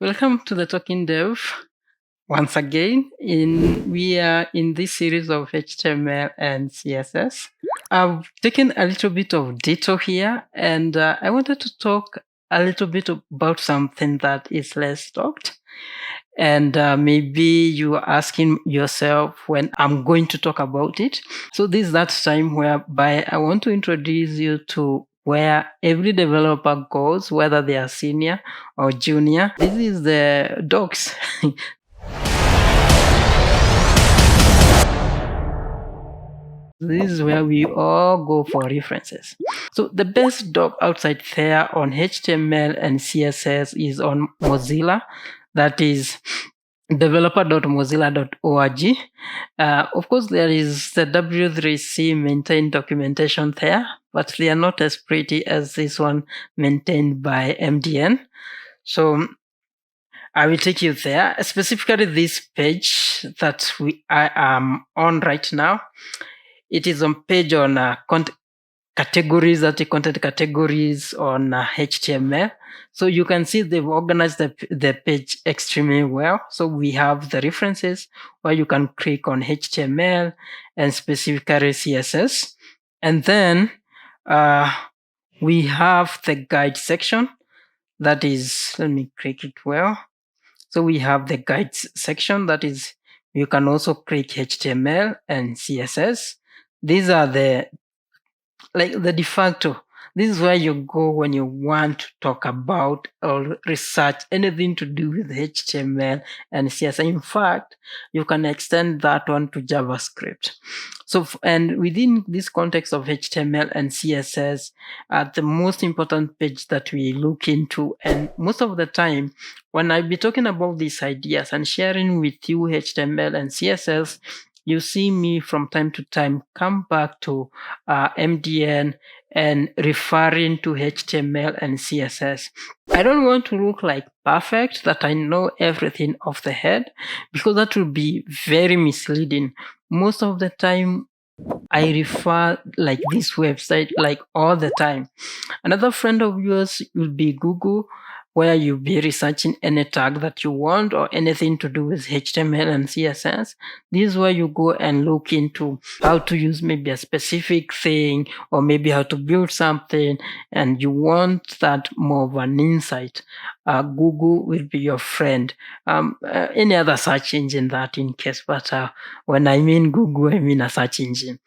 Welcome to the Talking Dev once again. We are in this series of HTML and CSS. I've taken a little bit of detour here, and I wanted to talk a little bit about something that is less talked. And maybe you are asking yourself when I'm going to talk about it. So this is that time whereby I want to introduce you to where every developer goes, whether they are senior or junior. This is the docs. This is where we all go for references. So the best doc outside there on HTML and CSS is on Mozilla. That is developer.mozilla.org. Of course, there is the W3C maintained documentation there, but they are not as pretty as this one maintained by MDN. So I will take you there, specifically this page that I am on right now. It is on page on categories, that content categories on HTML. So you can see they've organized the page extremely well. So we have the references where you can click on HTML and specifically CSS. And then we have the guide section. That is, let me click it well. So we have the guides section. That is, you can also click HTML and CSS. These are the de facto. This is where you go when you want to talk about or research anything to do with HTML and CSS. In fact, you can extend that one to JavaScript. So, and within this context of HTML and CSS, the most important page that we look into, and most of the time, when I be talking about these ideas and sharing with you HTML and CSS, you see me from time to time come back to MDN and referring to HTML and CSS. I don't want to look like perfect, that I know everything off the head, because that will be very misleading. Most of the time, I refer like this website like all the time. Another friend of yours will be Google, where you'll be researching any tag that you want or anything to do with HTML and CSS. This is where you go and look into how to use maybe a specific thing or maybe how to build something, and you want that more of an insight. Google will be your friend. Any other search engine that in case, but when I mean Google, I mean a search engine.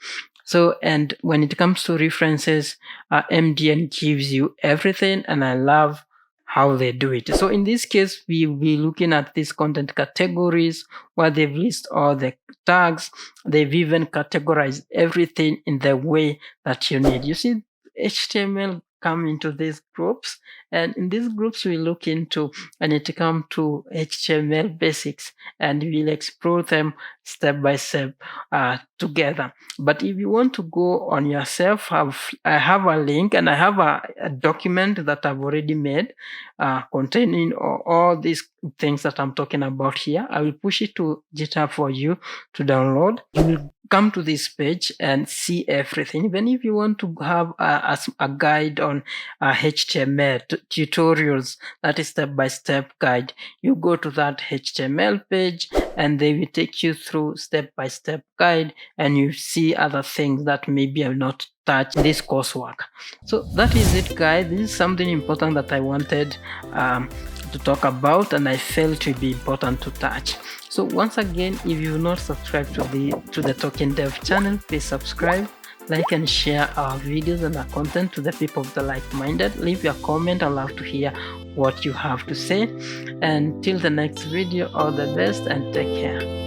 So, and when it comes to references, MDN gives you everything, and I love how they do it. So in this case, we will be looking at these content categories where they've listed all the tags. They've even categorized everything in the way that you need. You see, HTML come into these groups, and in these groups we look into, and it come to HTML basics, and we'll explore them step by step together. But if you want to go on yourself, I have a link, and I have a document that I've already made containing all these things that I'm talking about here. I will push it to GitHub for you to download. You will come to this page and see everything. Even if you want to have a guide on HTML tutorials, that is step-by-step guide, you go to that HTML page and they will take you through step-by-step guide, and you see other things that maybe have not touched this coursework. So that is it, guys. This is something important that I wanted to talk about, and I felt it would be important to touch. So once again, if you've not subscribed to the Talking Dev channel, please subscribe, like and share our videos and our content to the people of the like-minded. Leave your comment. I'd love to hear what you have to say. And till the next video, all the best and take care.